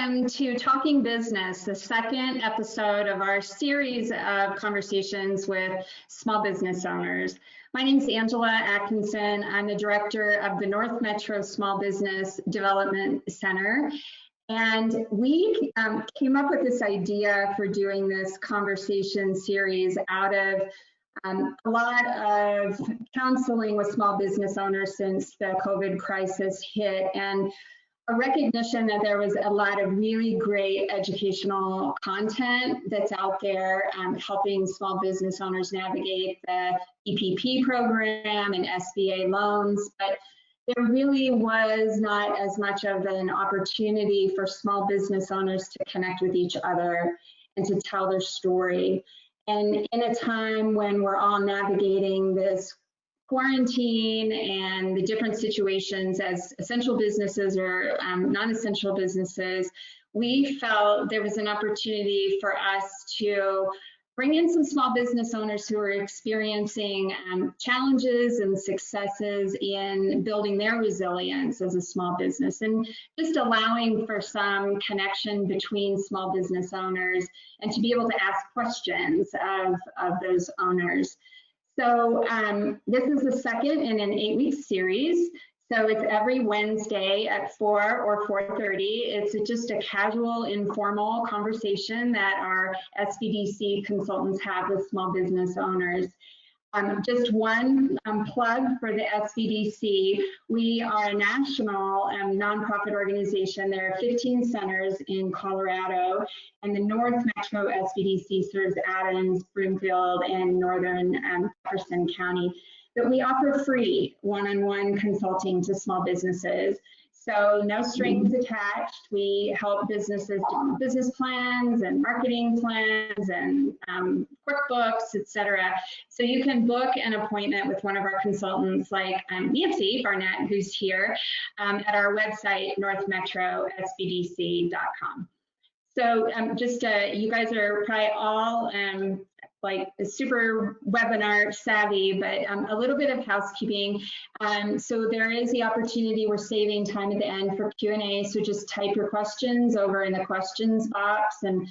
welcome to Talking Business, the second episode of our series of conversations with small business owners. My name is Angela Atkinson. I'm the director of the North Metro Small Business Development Center. And we came up with this idea for doing this conversation series out of a lot of counseling with small business owners since the COVID crisis hit, and a recognition that there was a lot of really great educational content that's out there helping small business owners navigate the PPP program and SBA loans, but there really was not as much of an opportunity for small business owners to connect with each other and to tell their story. And in a time when we're all navigating this quarantine and the different situations as essential businesses or non-essential businesses, we felt there was an opportunity for us to bring in some small business owners who are experiencing challenges and successes in building their resilience as a small business, and just allowing for some connection between small business owners and to be able to ask questions of those owners. So this is the second in an 8-week series. So it's every Wednesday at 4 or 4:30. It's just a casual, informal conversation that our SBDC consultants have with small business owners. Just one plug for the SBDC. We are a national nonprofit organization. There are 15 centers in Colorado, and the North Metro SBDC serves Adams, Broomfield, and Northern Jefferson County. But we offer free one-on-one consulting to small businesses. So no strings attached. We help businesses do business plans and marketing plans and QuickBooks, etc. So you can book an appointment with one of our consultants like Nancy Barnett, who's here, at our website, northmetrosbdc.com. So you guys are probably all like super webinar savvy, but a little bit of housekeeping. So there is the opportunity, we're saving time at the end for Q&A, so just type your questions over in the questions box, and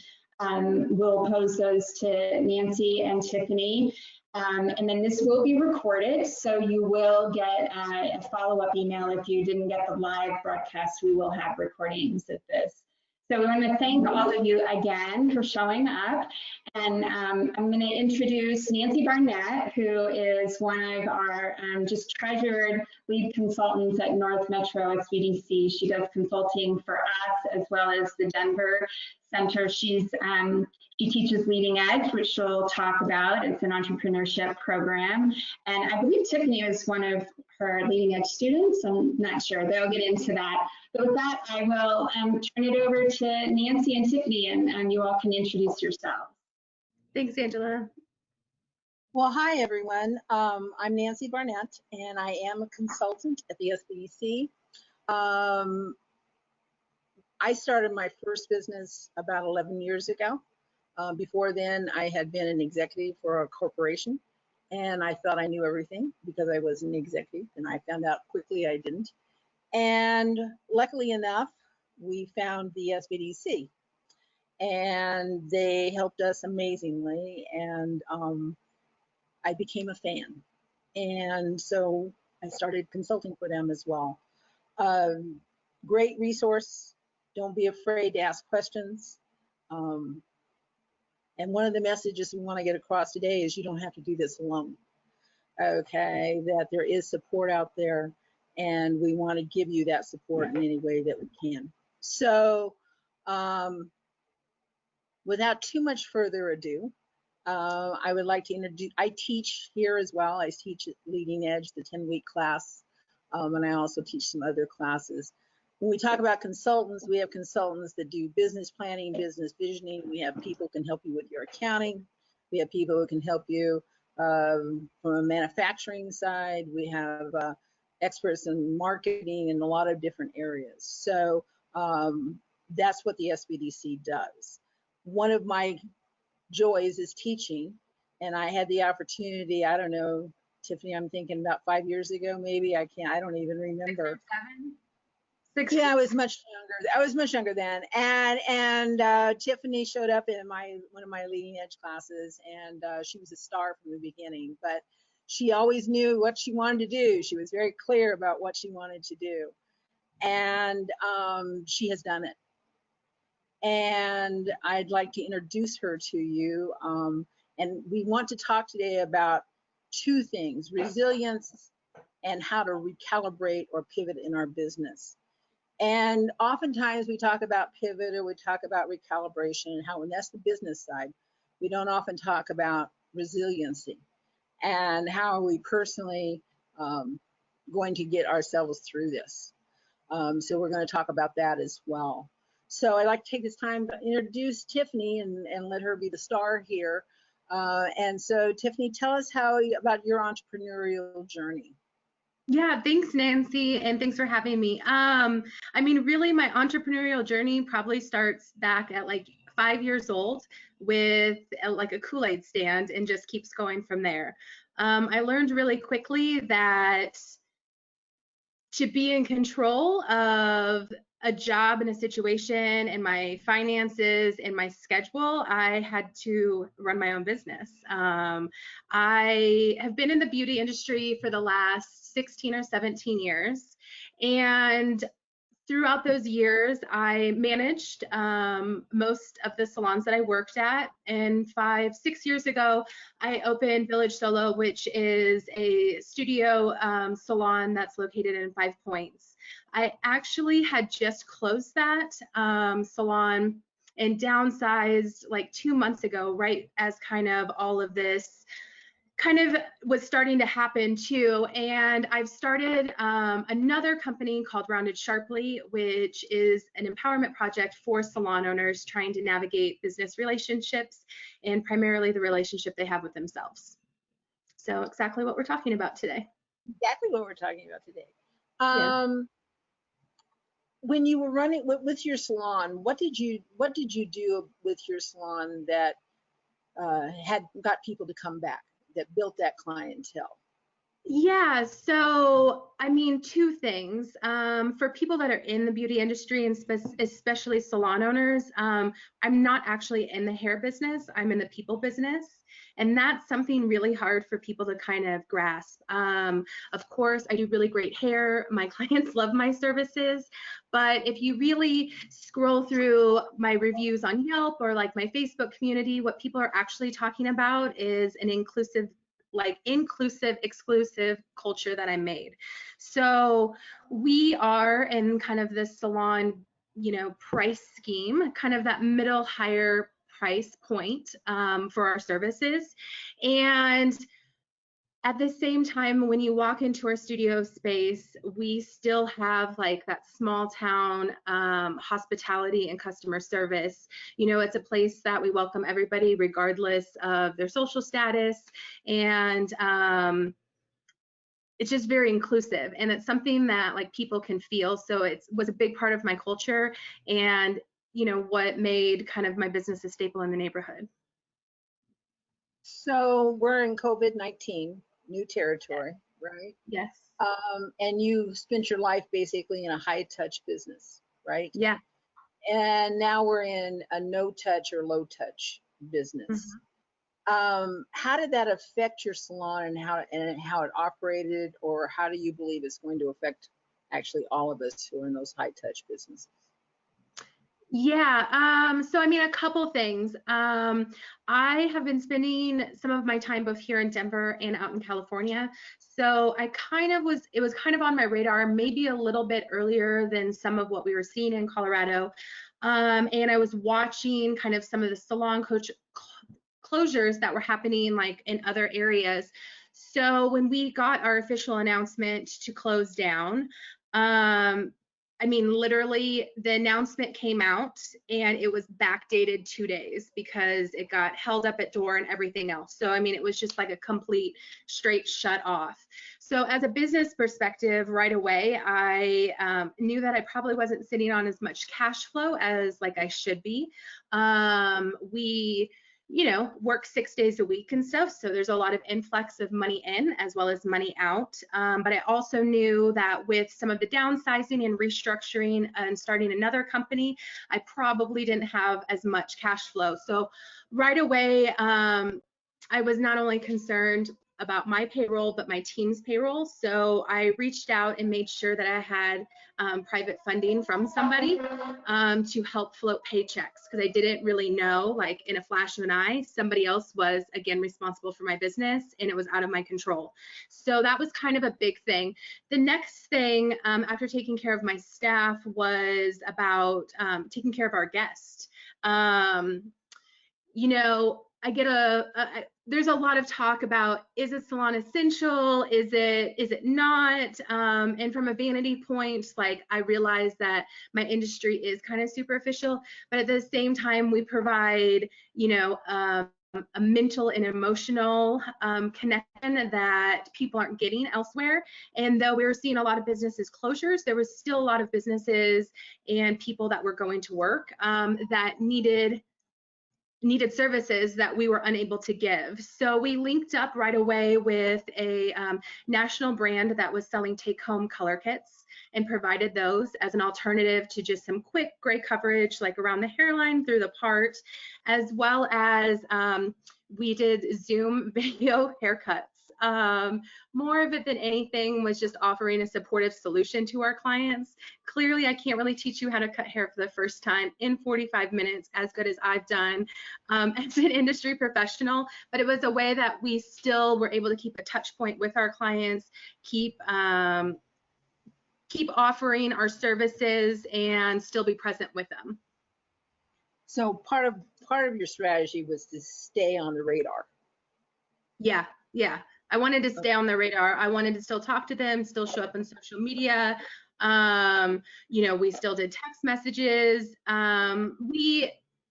we'll pose those to Nancy and Tiffany. And then this will be recorded, so you will get a follow-up email if you didn't get the live broadcast. We will have recordings of this. So we want to thank all of you again for showing up. And I'm going to introduce Nancy Barnett, who is one of our just treasured lead consultants at North Metro SBDC. She does consulting for us as well as the Denver Center. She teaches Leading Edge, which she'll talk about. It's an entrepreneurship program. And I believe Tiffany was one of her Leading Edge students. I'm not sure. They'll get into that. But with that, I will turn it over to Nancy and Tiffany, and you all can introduce yourselves. Thanks, Angela. Well, hi, everyone. I'm Nancy Barnett, and I am a consultant at the SBDC. I started my first business about 11 years ago. Before then, I had been an executive for a corporation, and I thought I knew everything because I was an executive, and I found out quickly I didn't. And luckily enough, we found the SBDC, and they helped us amazingly, and I became a fan. And so I started consulting for them as well. Great resource. Don't be afraid to ask questions. And one of the messages we want to get across today is you don't have to do this alone. Okay, that there is support out there, and we want to give you that support in any way that we can. So without too much further ado, I would like to introduce, I teach here as well. I teach at Leading Edge, the 10-week class, and I also teach some other classes. When we talk about consultants, we have consultants that do business planning, business visioning. We have people who can help you with your accounting. We have people who can help you from a manufacturing side. We have experts in marketing in a lot of different areas. So that's what the SBDC does. One of my joys is teaching, and I had the opportunity, I don't know, Tiffany, I'm thinking about 5 years ago, maybe, I don't even remember. Yeah, I was much younger. I was much younger then, and Tiffany showed up in one of my leading edge classes, and she was a star from the beginning. But she always knew what she wanted to do. She was very clear about what she wanted to do, and she has done it. And I'd like to introduce her to you. And we want to talk today about two things: resilience and how to recalibrate or pivot in our business. And oftentimes we talk about pivot or we talk about recalibration and how, when that's the business side, we don't often talk about resiliency and how are we personally going to get ourselves through this. So we're going to talk about that as well. So I'd like to take this time to introduce Tiffany and let her be the star here. And so Tiffany, tell us about your entrepreneurial journey. Yeah, thanks, Nancy, and thanks for having me. I mean, really, my entrepreneurial journey probably starts back at like 5 years old with like a Kool-Aid stand and just keeps going from there. I learned really quickly that to be in control of a job and a situation and my finances and my schedule, I had to run my own business. I have been in the beauty industry for the last 16 or 17 years. And throughout those years, I managed most of the salons that I worked at. And 5, 6 years ago, I opened Village Solo, which is a studio salon that's located in 5 Points. I actually had just closed that salon and downsized like 2 months ago, right as kind of all of this kind of was starting to happen too. And I've started another company called Rounded Sharply, which is an empowerment project for salon owners trying to navigate business relationships and primarily the relationship they have with themselves. So exactly what we're talking about today. Exactly what we're talking about today. Yeah. When you were running with your salon, what did you do with your salon that had got people to come back, that built that clientele? Yeah, so I mean, 2 things. For people that are in the beauty industry and especially salon owners, I'm not actually in the hair business, I'm in the people business. And that's something really hard for people to kind of grasp. Of course, I do really great hair. My clients love my services. But if you really scroll through my reviews on Yelp or like my Facebook community, what people are actually talking about is an inclusive, exclusive culture that I made. So we are in kind of this salon, price scheme, kind of that middle higher price point for our services. And at the same time, when you walk into our studio space, we still have like that small town hospitality and customer service. It's a place that we welcome everybody regardless of their social status, and it's just very inclusive, and it's something that like people can feel. So it was a big part of my culture, and what made kind of my business a staple in the neighborhood. So we're in COVID-19, new territory, right? Yes. And you spent your life basically in a high touch business, right? Yeah. And now we're in a no touch or low touch business. How did that affect your salon and how it operated, or how do you believe it's going to affect actually all of us who are in those high touch businesses? Yeah, so I mean, a couple things. I have been spending some of my time both here in Denver and out in California. So it was kind of on my radar, maybe a little bit earlier than some of what we were seeing in Colorado. And I was watching kind of some of the salon closures that were happening like in other areas. So when we got our official announcement to close down, I mean, literally the announcement came out and it was backdated 2 days because it got held up at door and everything else. So, I mean, it was just like a complete straight shut off. So as a business perspective, right away, I knew that I probably wasn't sitting on as much cash flow as like I should be. We work 6 days a week and stuff. So there's a lot of influx of money in as well as money out. But I also knew that with some of the downsizing and restructuring and starting another company, I probably didn't have as much cash flow. So right away, I was not only concerned about my payroll, but my team's payroll. So I reached out and made sure that I had private funding from somebody to help float paychecks, because I didn't really know, like in a flash of an eye, somebody else was again responsible for my business and it was out of my control. So that was kind of a big thing. The next thing after taking care of my staff was about taking care of our guests. I get there's a lot of talk about, is a salon essential? Is it not? And from a vanity point, like, I realize that my industry is kind of superficial, but at the same time, we provide, a mental and emotional connection that people aren't getting elsewhere. And though we were seeing a lot of businesses closures, there was still a lot of businesses and people that were going to work that needed services that we were unable to give. So we linked up right away with a national brand that was selling take-home color kits and provided those as an alternative to just some quick gray coverage, like around the hairline, through the part, as well as we did Zoom video haircuts. More of it than anything was just offering a supportive solution to our clients. Clearly, I can't really teach you how to cut hair for the first time in 45 minutes as good as I've done as an industry professional, but it was a way that we still were able to keep a touch point with our clients, keep offering our services and still be present with them. So part of your strategy was to stay on the radar. Yeah. I wanted to stay on the radar. I wanted to still talk to them, still show up on social media. We still did text messages. We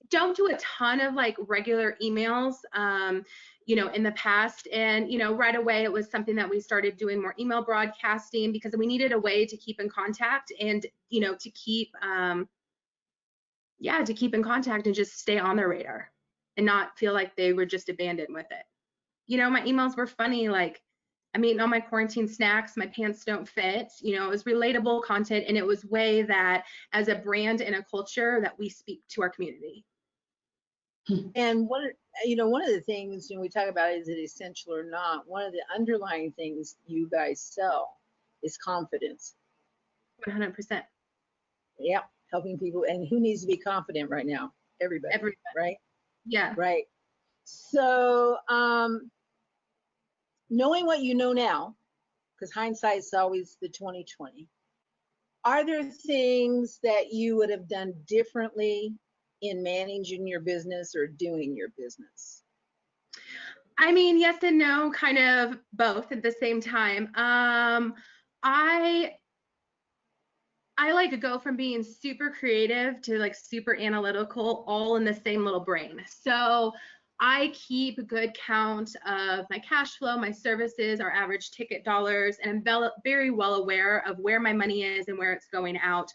don't do a ton of like regular emails, in the past. And, right away, it was something that we started doing more email broadcasting, because we needed a way to keep in contact and, to keep in contact and just stay on their radar and not feel like they were just abandoned with it. My emails were funny, like, I'm eating all my quarantine snacks, my pants don't fit, it was relatable content, and it was way that as a brand and a culture that we speak to our community. And one of the things when we talk about is it essential or not, one of the underlying things you guys sell is confidence. 100%. Yep, helping people. And who needs to be confident right now? Everybody. Right? Yeah. Right. So knowing what you know now, because hindsight is always the 20/20, are there things that you would have done differently in managing your business or doing your business? I mean, yes and no, kind of both at the same time. I like to go from being super creative to like super analytical, all in the same little brain. So I keep a good count of my cash flow, my services, our average ticket dollars, and I'm very well aware of where my money is and where it's going out.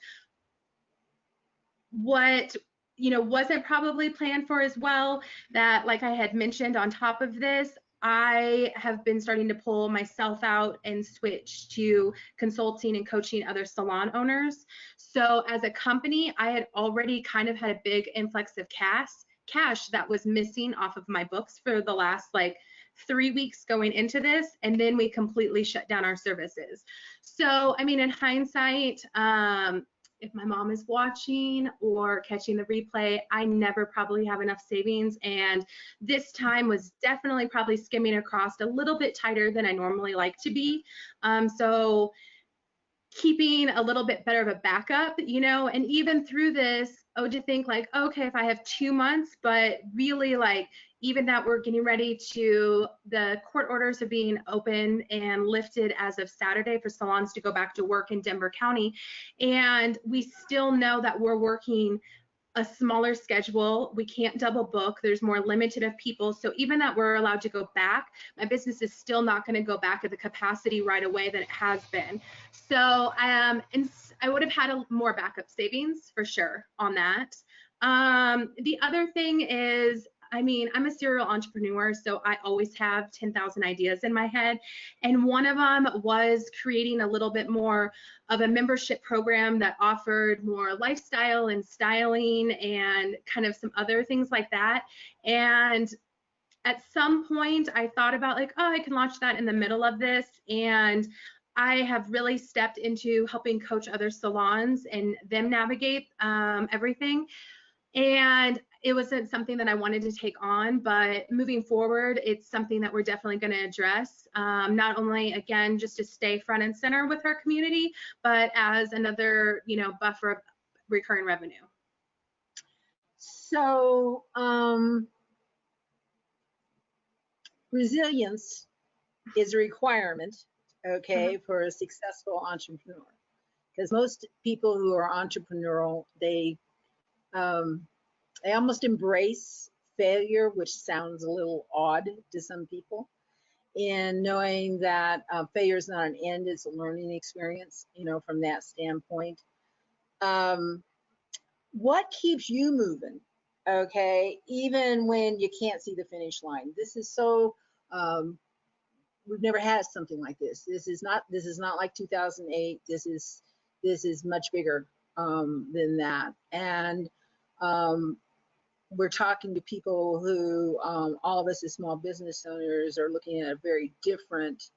What wasn't probably planned for as well, that, like I had mentioned on top of this, I have been starting to pull myself out and switch to consulting and coaching other salon owners. So as a company, I had already kind of had a big influx of cash that was missing off of my books for the last like 3 weeks going into this, and then we completely shut down our services. So I mean, in hindsight, if my mom is watching or catching the replay, I never probably have enough savings, and this time was definitely probably skimming across a little bit tighter than I normally like to be. So keeping a little bit better of a backup, and even through this, to think like, okay, if I have 2 months, but really like, even that we're getting ready to, the court orders are being open and lifted as of Saturday for salons to go back to work in Denver County. And we still know that we're working a smaller schedule. We can't double book. There's more limited of people. So even that we're allowed to go back, my business is still not going to go back at the capacity right away that it has been. So and I would have had a more backup savings for sure on that. The other thing is, I mean, I'm a serial entrepreneur, so I always have 10,000 ideas in my head. And one of them was creating a little bit more of a membership program that offered more lifestyle and styling and kind of some other things like that. And at some point I thought about like, oh, I can launch that in the middle of this. And I have really stepped into helping coach other salons and them navigate everything. And it wasn't something that I wanted to take on, but moving forward, it's something that we're definitely going to address. Not only, again, just to stay front and center with our community, but as another, buffer of recurring revenue. So, resilience is a requirement, okay, for a successful entrepreneur. Because most people who are entrepreneurial, they almost embrace failure, which sounds a little odd to some people, in knowing that failure is not an end, it's a learning experience, from that standpoint. What keeps you moving, okay, even when you can't see the finish line? This is so, we've never had something like this. This is not like 2008. This is much bigger than that. And we're talking to people who, all of us as small business owners, are looking at a very different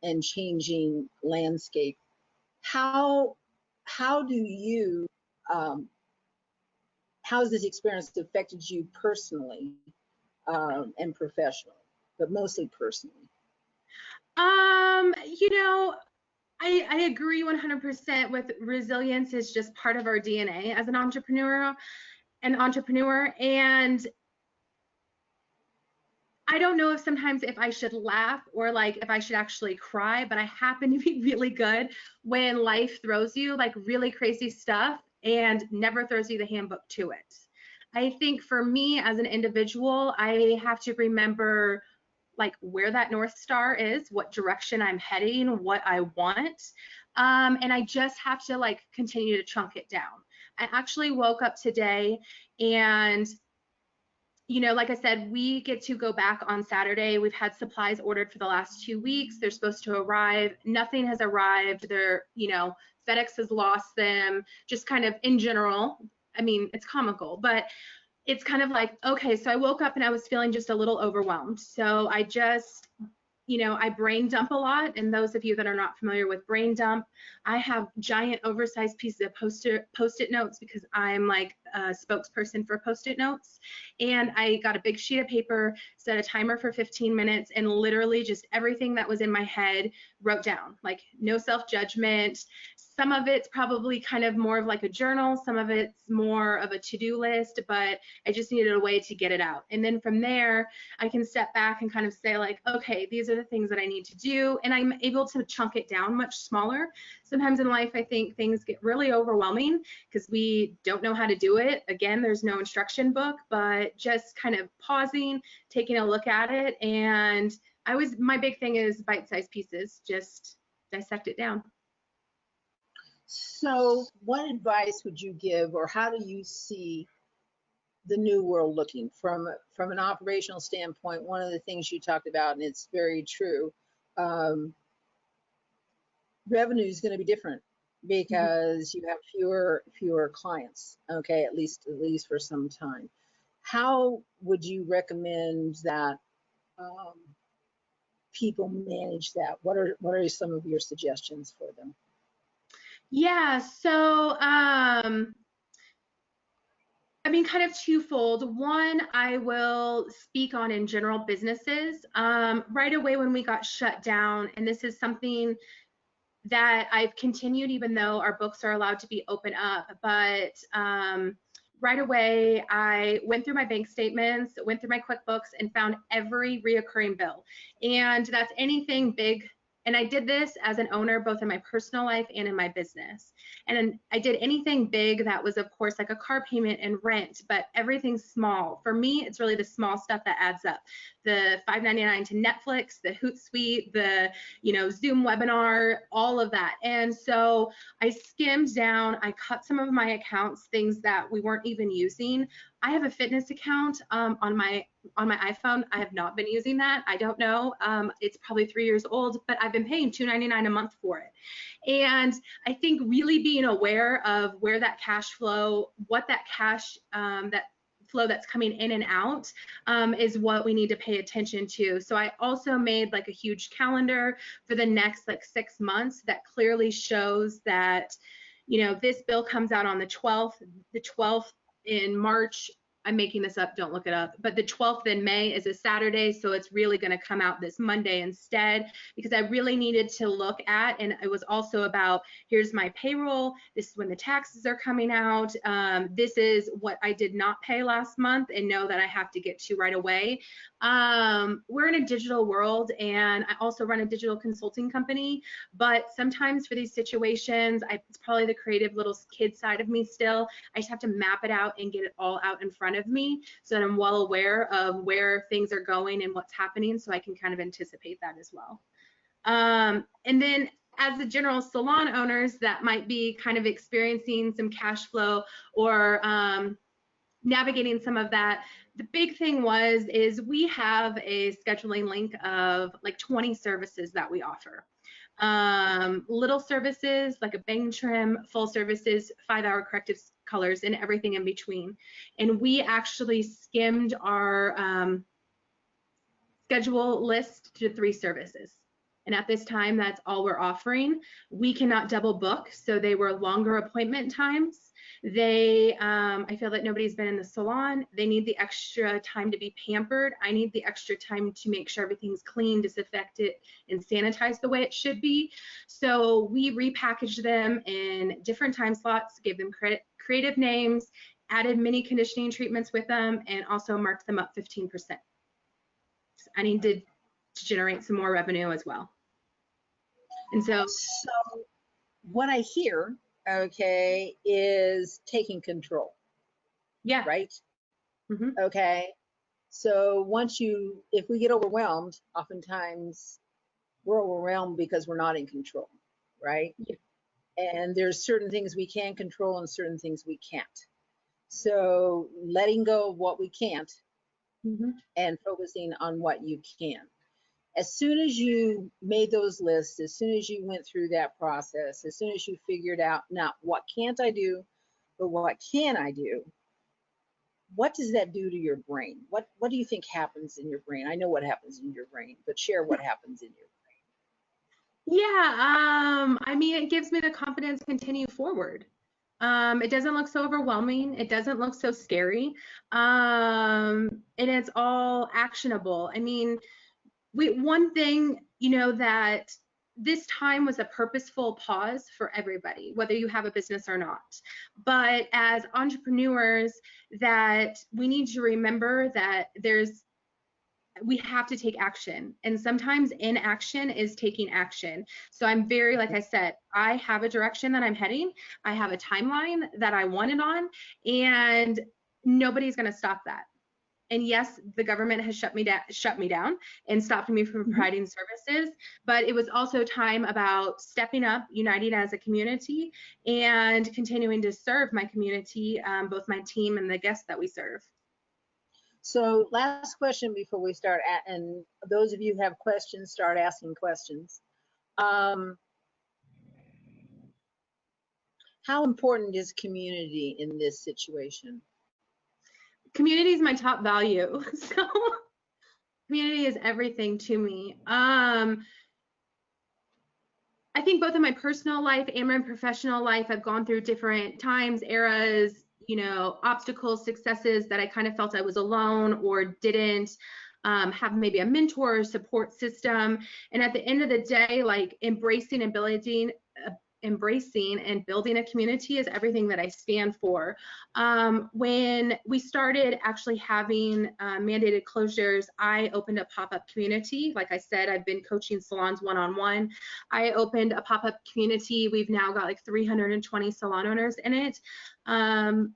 and changing landscape. How do you, how has this experience affected you personally and professionally, but mostly personally? I agree 100% with resilience is just part of our DNA as an entrepreneur. And I don't know if sometimes if I should laugh or like if I should actually cry, but I happen to be really good when life throws you like really crazy stuff and never throws you the handbook to it. I think for me as an individual, I have to remember like where that North Star is, what direction I'm heading, what I want. And I just have to like continue to chunk it down. I actually woke up today and, like I said, we get to go back on Saturday. We've had supplies ordered for the last 2 weeks. They're supposed to arrive. Nothing has arrived. FedEx has lost them, just kind of in general. I mean, it's comical, but it's kind of like, okay, so I woke up and I was feeling just a little overwhelmed. So I just, I brain dump a lot. And those of you that are not familiar with brain dump, I have giant oversized pieces of Post-it notes because I'm like a spokesperson for Post-it notes. And I got a big sheet of paper, set a timer for 15 minutes, and literally just everything that was in my head wrote down, like no self-judgment. Some of it's probably kind of more of like a journal, some of it's more of a to-do list, but I just needed a way to get it out. And then from there, I can step back and kind of say like, okay, these are the things that I need to do. And I'm able to chunk it down much smaller. Sometimes in life, I think things get really overwhelming because we don't know how to do it. Again, there's no instruction book, but just kind of pausing, taking a look at it. And my big thing is bite-sized pieces, just dissect it down. So what advice would you give, or how do you see the new world looking from an operational standpoint? One of the things you talked about, and it's very true, revenue is going to be different because you have fewer clients, okay, at least for some time. How would you recommend that people manage that? What are some of your suggestions for them? Yeah, so kind of twofold. One, I will speak on in general businesses. Right away when we got shut down, and this is something that I've continued even though our books are allowed to be open up, but right away I went through my bank statements, went through my QuickBooks, and found every reoccurring bill. And that's anything big. And I did this as an owner, both in my personal life and in my business. And I did anything big that was, of course, like a car payment and rent, but everything small. For me, it's really the small stuff that adds up. The $5.99 to Netflix, the Hootsuite, the Zoom webinar, all of that. And so I skimmed down, I cut some of my accounts, things that we weren't even using. I have a fitness account on my iPhone. I have not been using that. I don't know. It's probably 3 years old, but I've been paying $2.99 a month for it. And I think really being aware of where that cash flow, what that cash, that flow that's coming in and out is what we need to pay attention to. So I also made like a huge calendar for the next like 6 months that clearly shows that, you know, this bill comes out on the 12th in March. I'm making this up, don't look it up, but the 12th in May is a Saturday, so it's really going to come out this Monday instead, because I really needed to look at, and it was also about, here's my payroll, this is when the taxes are coming out, this is what I did not pay last month and know that I have to get to right away. We're in a digital world, and I also run a digital consulting company, but sometimes for these situations, it's probably the creative little kid side of me still. I just have to map it out and get it all out in front of me so that I'm well aware of where things are going and what's happening, so I can kind of anticipate that as well. And then as the general salon owners that might be kind of experiencing some cash flow or navigating some of that, the big thing is we have a scheduling link of like 20 services that we offer. Little services like a bang trim, full services, 5-hour corrective colors, and everything in between. And we actually skimmed our schedule list to 3 services. And at this time, that's all we're offering. We cannot double book, so they were longer appointment times. They, I feel that nobody's been in the salon. They need the extra time to be pampered. I need the extra time to make sure everything's clean, disinfected, and sanitized the way it should be. So we repackaged them in different time slots, gave them creative names, added mini conditioning treatments with them, and also marked them up 15%. I need to generate some more revenue as well. And so what I hear, okay, is taking control. Yeah. Right? Mm-hmm. Okay. So if we get overwhelmed, oftentimes we're overwhelmed because we're not in control, right? Yeah. And there's certain things we can control and certain things we can't. So letting go of what we can't Mm-hmm. and focusing on what you can. As soon as you made those lists, as soon as you went through that process, as soon as you figured out, now what can't I do, but what can I do? What does that do to your brain? What do you think happens in your brain? I know what happens in your brain, but share what happens in your brain. Yeah, I mean, it gives me the confidence to continue forward. It doesn't look so overwhelming. It doesn't look so scary. And it's all actionable. I mean, one thing, you know, that this time was a purposeful pause for everybody, whether you have a business or not. But as entrepreneurs, that we need to remember that we have to take action, and sometimes inaction is taking action. So I'm very, like I said, I have a direction that I'm heading. I have a timeline that I want it on, and nobody's going to stop that. And yes, the government has shut me down and stopped me from providing services, but it was also time about stepping up, uniting as a community, and continuing to serve my community, both my team and the guests that we serve. So last question before we start, and those of you who have questions, start asking questions. How important is community in this situation? Community is my top value. So community is everything to me. I think both in my personal life and my professional life, I've gone through different times, eras, you know, obstacles, successes that I kind of felt I was alone or didn't have maybe a mentor or support system. And at the end of the day, like embracing and building a community is everything that I stand for. When we started actually having mandated closures, I opened a pop-up community. Like I said, I've been coaching salons one-on-one. I opened a pop-up community. We've now got like 320 salon owners in it,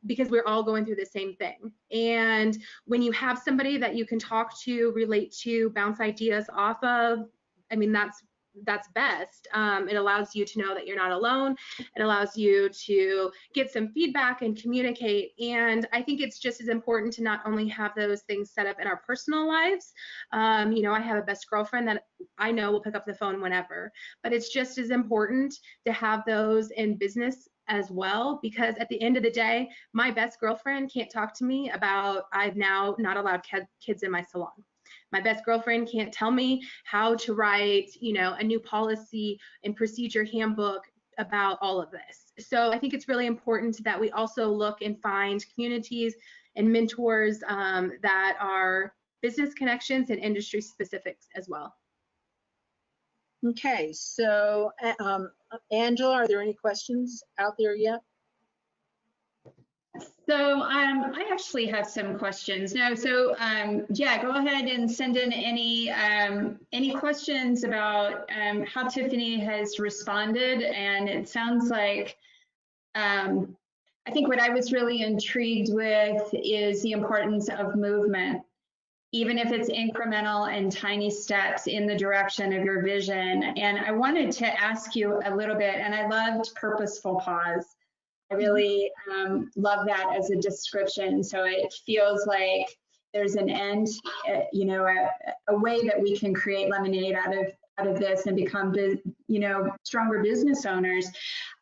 because we're all going through the same thing. And when you have somebody that you can talk to, relate to, bounce ideas off of, I mean, that's that's best. It allows you to know that you're not alone. It allows you to get some feedback and communicate. And I think it's just as important to not only have those things set up in our personal lives. You know, I have a best girlfriend that I know will pick up the phone whenever, but it's just as important to have those in business as well, because at the end of the day, my best girlfriend can't talk to me about I've now not allowed kids in my salon. My best girlfriend can't tell me how to write, you know, a new policy and procedure handbook about all of this. So I think it's really important that we also look and find communities and mentors that are business connections and industry specifics as well. Okay, so Angela, are there any questions out there yet? So I actually have some questions now. So yeah, go ahead and send in any questions about how Tiffany has responded. And it sounds like I think what I was really intrigued with is the importance of movement, even if it's incremental and tiny steps in the direction of your vision. And I wanted to ask you a little bit, and I loved purposeful pause. I really love that as a description. So it feels like there's an end, you know, a way that we can create lemonade out of this and become, you know, stronger business owners.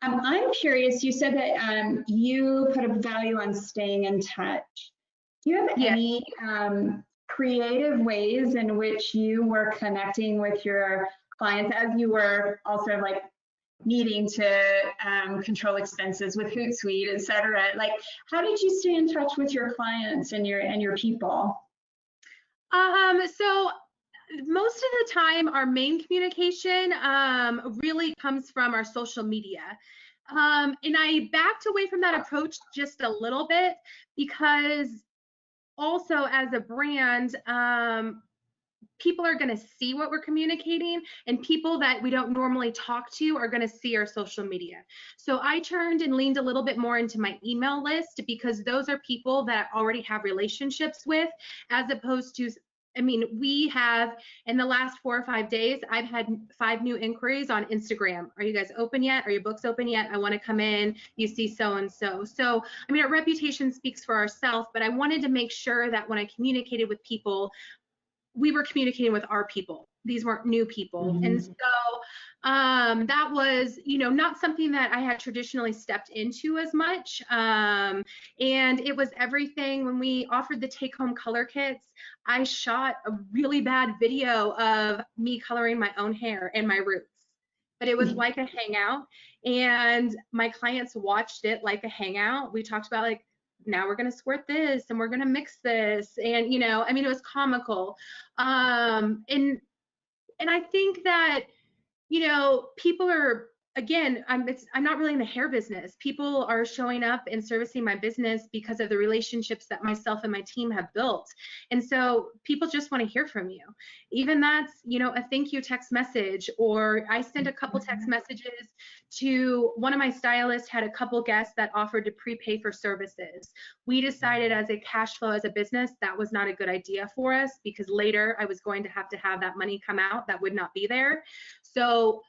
I'm curious, you said that you put a value on staying in touch. Do you have any creative ways in which you were connecting with your clients as you were also like needing to control expenses with Hootsuite, et cetera? Like, how did you stay in touch with your clients and your people? So most of the time, our main communication really comes from our social media. And I backed away from that approach just a little bit because also as a brand, people are going to see what we're communicating, and people that we don't normally talk to are going to see our social media. So I turned and leaned a little bit more into my email list, because those are people that I already have relationships with, as opposed to, I mean, we have, in the last 4 or 5 days, I've had 5 new inquiries on Instagram. Are you guys open yet? Are your books open yet? I want to come in. You see so-and-so. So, I mean, our reputation speaks for ourselves, but I wanted to make sure that when I communicated with people, we were communicating with our people. These weren't new people. Mm-hmm. And so that was, you know, not something that I had traditionally stepped into as much. And it was everything. When we offered the take-home color kits, I shot a really bad video of me coloring my own hair and my roots. But it was like a hangout, and my clients watched it like a hangout. We talked about, like, now we're going to squirt this and we're going to mix this, and, you know, I mean, it was comical. And I think that, you know, people are, again, I'm not really in the hair business. People are showing up and servicing my business because of the relationships that myself and my team have built. And so people just want to hear from you. Even that's, you know, a thank you text message, or I sent a couple text messages to one of my stylists, had a couple guests that offered to prepay for services. We decided as a cash flow, as a business, that was not a good idea for us, because later I was going to have that money come out that would not be there. So,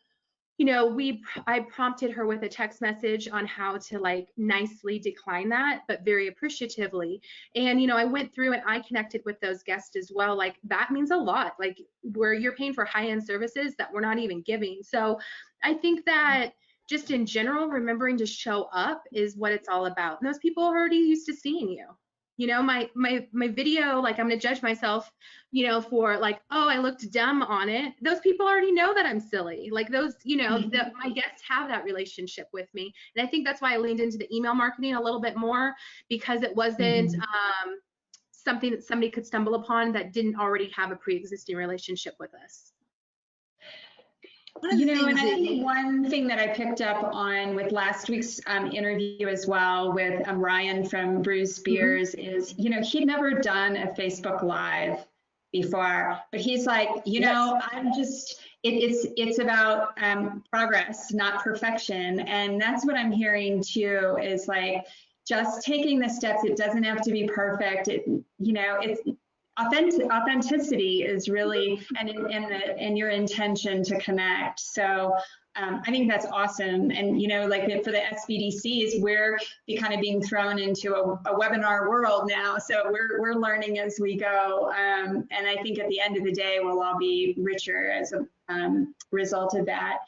you know, I prompted her with a text message on how to, like, nicely decline that, but very appreciatively. And, you know, I went through and I connected with those guests as well. Like, that means a lot, like, where you're paying for high-end services that we're not even giving. So I think that just in general, remembering to show up is what it's all about. And those people are already used to seeing you. You know, my video, like, I'm going to judge myself, you know, for, like, oh, I looked dumb on it. Those people already know that I'm silly. Like, those, you know, my guests have that relationship with me. And I think that's why I leaned into the email marketing a little bit more, because it wasn't something that somebody could stumble upon that didn't already have a pre-existing relationship with us. You know, and I think one thing that I picked up on with last week's interview as well with Ryan from Bruce Spears is, you know, he'd never done a Facebook Live before, but he's like, you know, I'm just, it's about progress, not perfection. And that's what I'm hearing too, is like just taking the steps. It doesn't have to be perfect. It, you know, it's authenticity is really, and your intention to connect. So I think that's awesome. And, you know, like for the SBDCs, we're kind of being thrown into a webinar world now. So we're learning as we go. And I think at the end of the day, we'll all be richer as a result of that.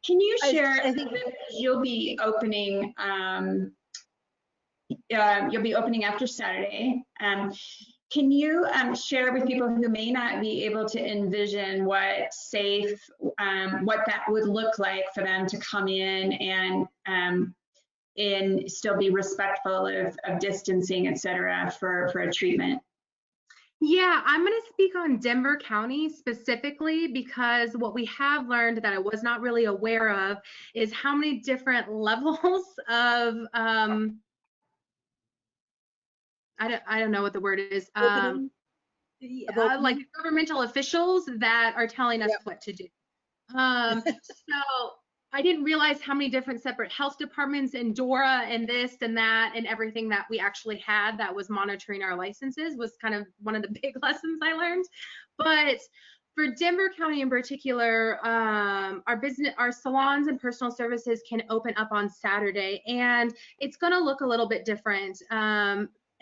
Can you share, I think you'll be opening, after Saturday. Can you share with people who may not be able to envision what safe, what that would look like for them to come in and still be respectful of distancing, et cetera, for a treatment? Yeah, I'm going to speak on Denver County specifically because what we have learned that I was not really aware of is how many different levels of I don't know what the word is. Like governmental officials that are telling us what to do. So I didn't realize how many different separate health departments and DORA and this and that and everything that we actually had that was monitoring our licenses was kind of one of the big lessons I learned. But for Denver County in particular, our salons and personal services can open up on Saturday, and it's going to look a little bit different.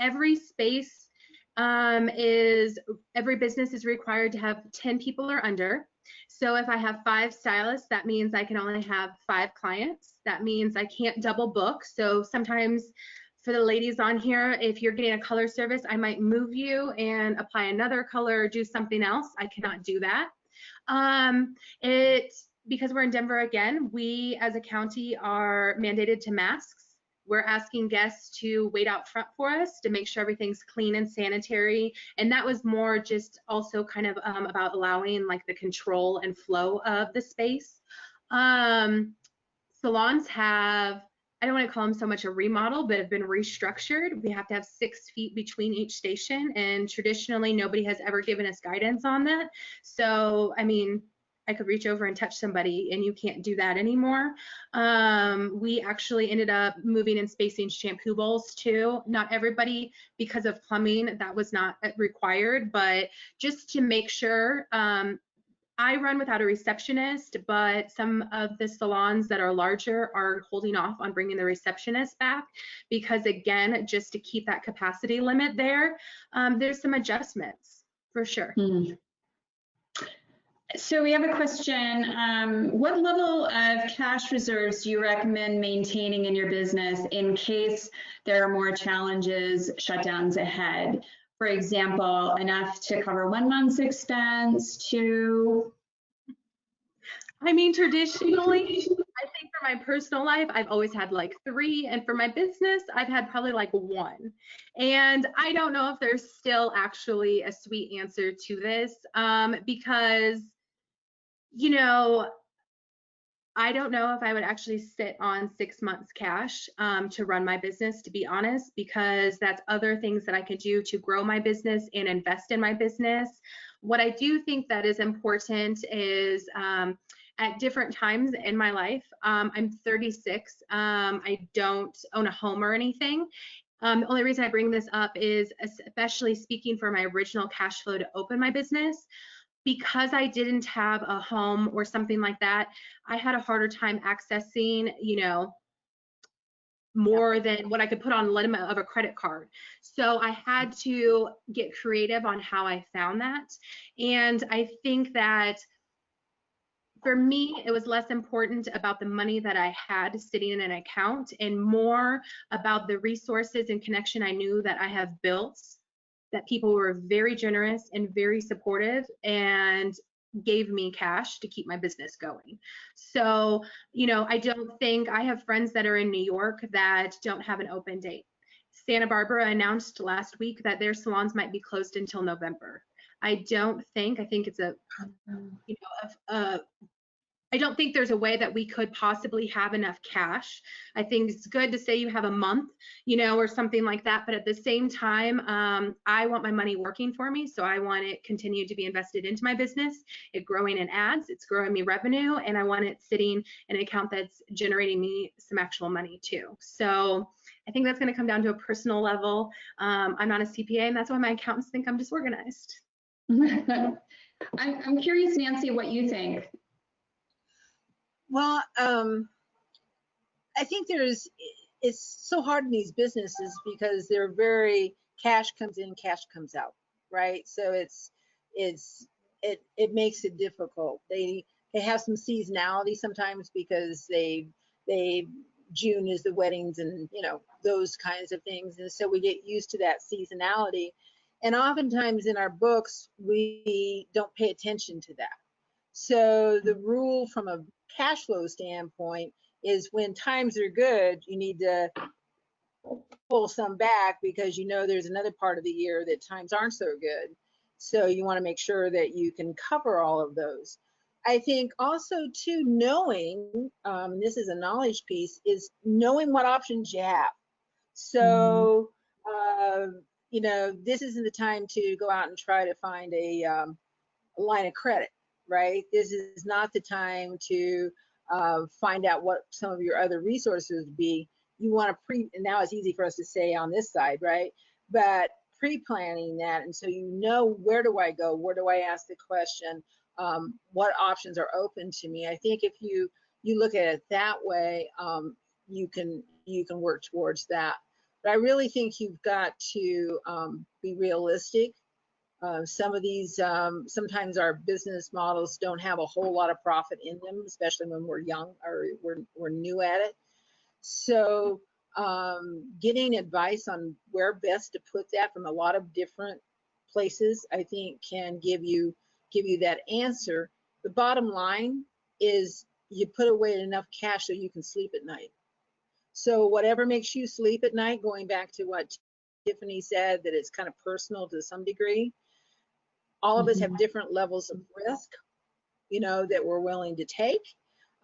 Every space every business is required to have 10 people or under. So if I have 5 stylists, that means I can only have 5 clients. That means I can't double book. So sometimes for the ladies on here, if you're getting a color service, I might move you and apply another color or do something else. I cannot do that. Because we're in Denver again, we as a county are mandated to masks. We're asking guests to wait out front for us to make sure everything's clean and sanitary. And that was more just also kind of about allowing like the control and flow of the space. Salons have, I don't want to call them so much a remodel, but have been restructured. We have to have 6 feet between each station. And traditionally, nobody has ever given us guidance on that. So, I mean, I could reach over and touch somebody and you can't do that anymore. We actually ended up moving and spacing shampoo bowls too. Not everybody, because of plumbing, that was not required, but just to make sure. I run without a receptionist, but some of the salons that are larger are holding off on bringing the receptionist back because, again, just to keep that capacity limit there, there's some adjustments for sure. So we have a question. What level of cash reserves do you recommend maintaining in your business in case there are more challenges, shutdowns ahead? For example, enough to cover 1 month's expense, 2? I mean, traditionally, I think for my personal life, I've always had like 3. And for my business, I've had probably like 1. And I don't know if there's still actually a sweet answer to this because, you know, I don't know if I would actually sit on 6 months cash to run my business, to be honest, because that's other things that I could do to grow my business and invest in my business. What I do think that is important is at different times in my life, I'm 36, I don't own a home or anything. The only reason I bring this up is especially speaking for my original cash flow to open my business. Because I didn't have a home or something like that, I had a harder time accessing, you know, more than what I could put on the limit of a credit card. So I had to get creative on how I found that. And I think that for me, it was less important about the money that I had sitting in an account and more about the resources and connection I knew that I have built, that people were very generous and very supportive and gave me cash to keep my business going. So, you know, I don't think, I have friends that are in New York that don't have an open date. Santa Barbara announced last week that their salons might be closed until November. I think it's a, you know, I don't think there's a way that we could possibly have enough cash. I think it's good to say you have a month, you know, or something like that. But at the same time, I want my money working for me. So I want it continue to be invested into my business, it growing in ads, it's growing me revenue, and I want it sitting in an account that's generating me some actual money too. So I think that's going to come down to a personal level. I'm not a CPA, and that's why my accountants think I'm disorganized. I'm curious, Nancy, what you think. Well, I think it's so hard in these businesses because they're very cash comes in, cash comes out, right? So it makes it difficult. They have some seasonality sometimes because June is the weddings and, you know, those kinds of things, and so we get used to that seasonality. And oftentimes in our books we don't pay attention to that. So the rule from a cash flow standpoint is when times are good, you need to pull some back because you know there's another part of the year that times aren't so good. So you want to make sure that you can cover all of those. I think also too, knowing, this is a knowledge piece, is knowing what options you have. So, you know, this isn't the time to go out and try to find a line of credit, right? This is not the time to find out what some of your other resources would be. You want to and now it's easy for us to say on this side, right? But pre-planning that, and so you know, where do I go? Where do I ask the question? What options are open to me? I think if you look at it that way, you can work towards that. But I really think you've got to be realistic. Some of these, sometimes our business models don't have a whole lot of profit in them, especially when we're young or we're new at it. So getting advice on where best to put that from a lot of different places, I think can give you that answer. The bottom line is you put away enough cash so you can sleep at night. So whatever makes you sleep at night, going back to what Tiffany said, that it's kind of personal to some degree. All of us have different levels of risk, you know, that we're willing to take.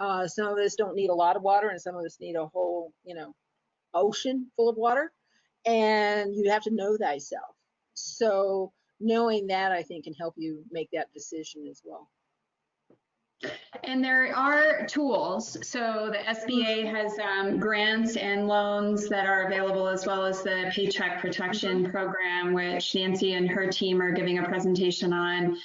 Some of us don't need a lot of water, and some of us need a whole, you know, ocean full of water. And you have to know thyself. So knowing that, I think, can help you make that decision as well. And there are tools. So the SBA has grants and loans that are available, as well as the Paycheck Protection Program, which Nancy and her team are giving a presentation on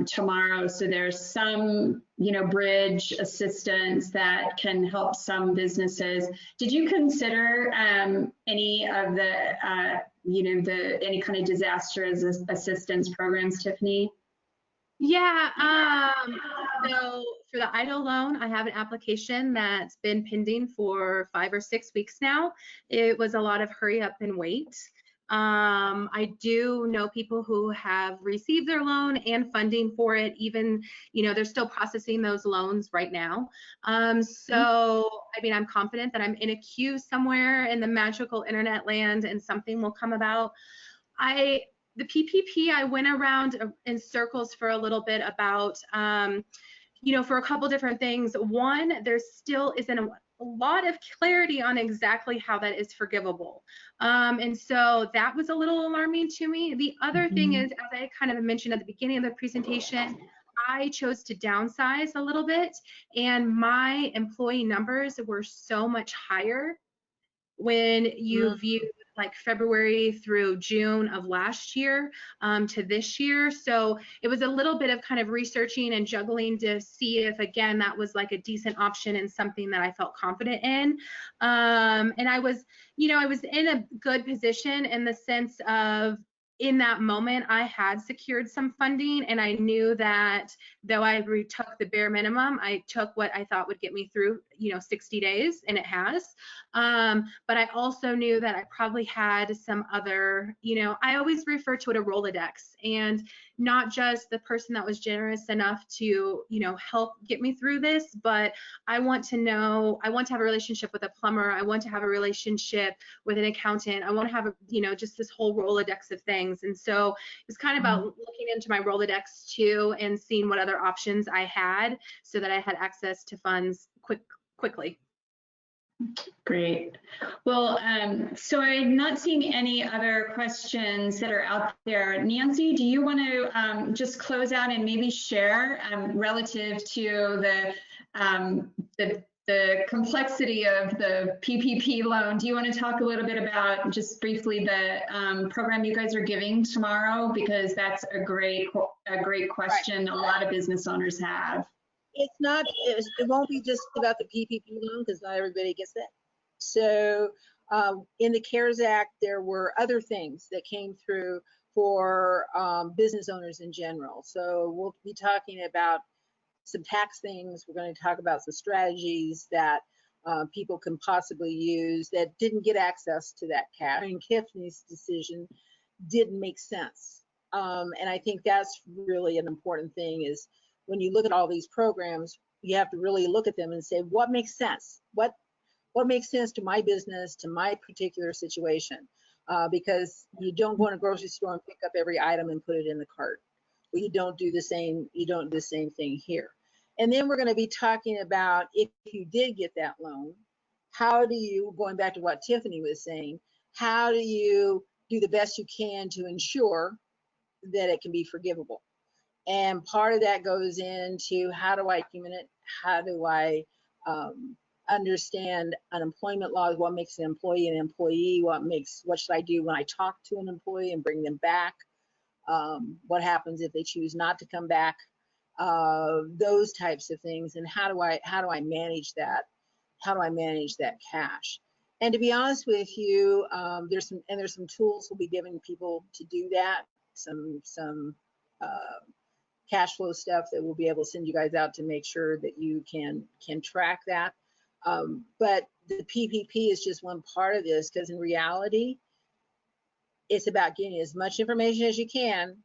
tomorrow. So there's some, you know, bridge assistance that can help some businesses. Did you consider any of the, you know, any kind of disaster assistance programs, Tiffany? Yeah, so for the EIDL loan, I have an application that's been pending for 5 or 6 weeks now. It was a lot of hurry up and wait. I do know people who have received their loan and funding for it, even, you know, they're still processing those loans right now. So, I mean, I'm confident that I'm in a queue somewhere in the magical internet land and something will come about. The PPP, I went around in circles for a little bit about, you know, for a couple different things. One, there still isn't a lot of clarity on exactly how that is forgivable. And so that was a little alarming to me. The other thing is, as I kind of mentioned at the beginning of the presentation, I chose to downsize a little bit, and my employee numbers were so much higher when you view like February through June of last year to this year. So it was a little bit of kind of researching and juggling to see if, again, that was like a decent option and something that I felt confident in. And I was, you know, I was in a good position in the sense of, in that moment, I had secured some funding, and I knew that though I retook the bare minimum, I took what I thought would get me through, you know, 60 days, and it has. But I also knew that I probably had some other, you know, I always refer to it a Rolodex, and not just the person that was generous enough to, you know, help get me through this, but I want to know, I want to have a relationship with a plumber, I want to have a relationship with an accountant, I want to have a, you know, just this whole Rolodex of things. things. And so it was kind of about looking into my Rolodex too and seeing what other options I had so that I had access to funds quickly. Great. Well, so I'm not seeing any other questions that are out there. Nancy, do you want to just close out and maybe share relative to the complexity of the PPP loan? Do you want to talk a little bit about just briefly the program you guys are giving tomorrow? Because that's a great question a lot of business owners have. It's not, it won't be just about the PPP loan because not everybody gets that. So in the CARES Act, there were other things that came through for business owners in general. So we'll be talking about some tax things. We're going to talk about some strategies that people can possibly use that didn't get access to that cash. I mean, Tiffany's decision didn't make sense. And I think that's really an important thing is when you look at all these programs, you have to really look at them and say, what makes sense? What makes sense to my business, to my particular situation? Because you don't go in a grocery store and pick up every item and put it in the cart. Well, you don't do the same thing here. And then we're going to be talking about if you did get that loan, how do you, going back to what Tiffany was saying, how do you do the best you can to ensure that it can be forgivable? And part of that goes into how do I document it? How do I understand unemployment laws? What makes an employee an employee? What should I do when I talk to an employee and bring them back? What happens if they choose not to come back? Those types of things. And how do I manage that? How do I manage that cash? And to be honest with you, there's some tools we'll be giving people to do that. Some cash flow stuff that we'll be able to send you guys out to make sure that you can track that. But the PPP is just one part of this because in reality, it's about getting as much information as you can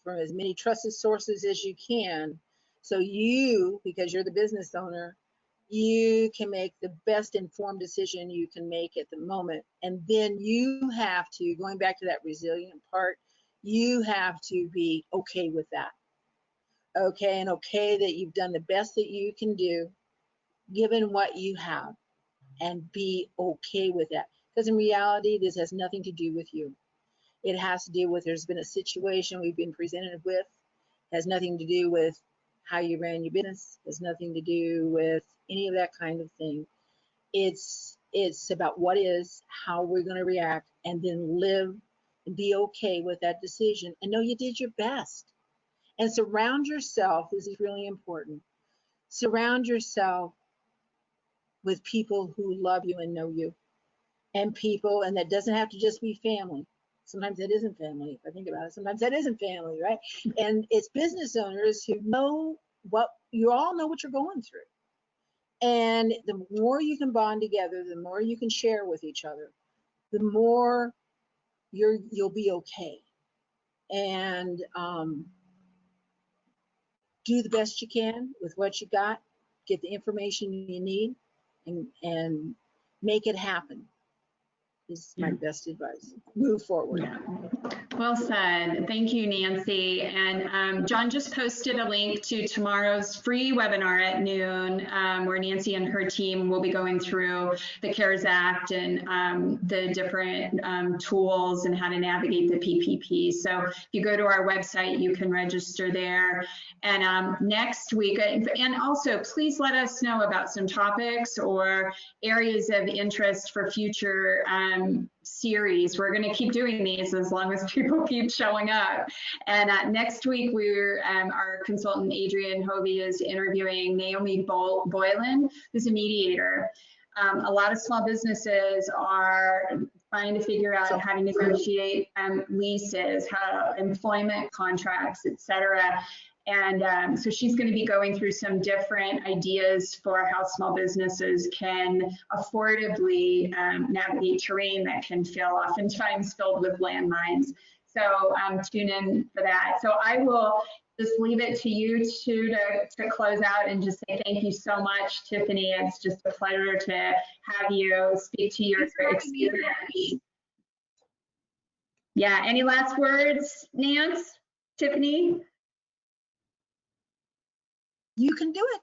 from as many trusted sources as you can. So you, because you're the business owner, you can make the best informed decision you can make at the moment. And then you have to, going back to that resilient part, you have to be okay with that. Okay, and okay that you've done the best that you can do given what you have, and be okay with that. Because in reality, this has nothing to do with you. It has to do with there's been a situation we've been presented with, has nothing to do with how you ran your business, has nothing to do with any of that kind of thing. It's about what is, how we're going to react, and then live and be okay with that decision and know you did your best. And surround yourself, this is really important, surround yourself with people who love you and know you, and people, and that doesn't have to just be family. Sometimes that isn't family, if I think about it. Sometimes that isn't family, right? And it's business owners who know you all know what you're going through. And the more you can bond together, the more you can share with each other, the more you'll be okay. And do the best you can with what you got, get the information you need, and make it happen. Is my best advice. Move forward. Yeah. Well said. Thank you, Nancy. And John just posted a link to tomorrow's free webinar at noon, where Nancy and her team will be going through the CARES Act and the different tools and how to navigate the PPP. So if you go to our website, you can register there. And next week, and also please let us know about some topics or areas of interest for future series. We're going to keep doing these as long as people keep showing up. And next week, our consultant Adrienne Hovey is interviewing Naomi Boylan, who's a mediator. A lot of small businesses are trying to figure out how to negotiate leases, how employment contracts, et cetera. And so she's going to be going through some different ideas for how small businesses can affordably navigate terrain that can feel oftentimes filled with landmines. So tune in for that. So I will just leave it to you two to close out and just say thank you so much, Tiffany. It's just a pleasure to have you speak to your experience. Yeah, any last words, Nance, Tiffany? You can do it.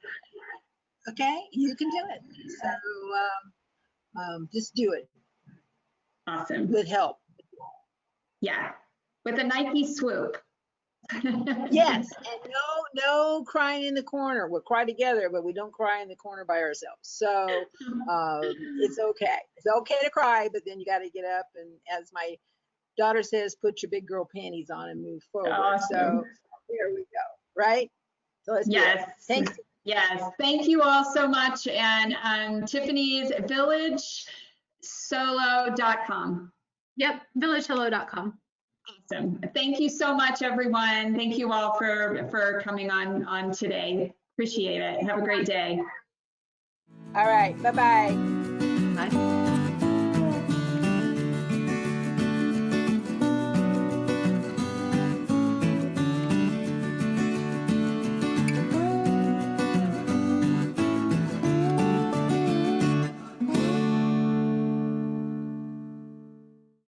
Okay, you can do it. So just do it Awesome. with help. Yeah, with a Nike swoop. Yes, and no crying in the corner. We'll cry together, but we don't cry in the corner by ourselves. So it's okay. It's okay to cry, but then you got to get up and, as my daughter says, put your big girl panties on and move forward. Awesome. So there we go. Right? So let's do it. Thanks. Yes, thank you all so much. And Tiffany's villagesolo.com. Yep, villagesolo.com. Awesome. Thank you so much, everyone. Thank you all for coming on today. Appreciate it. Have a great day. All right. Bye-bye. Bye.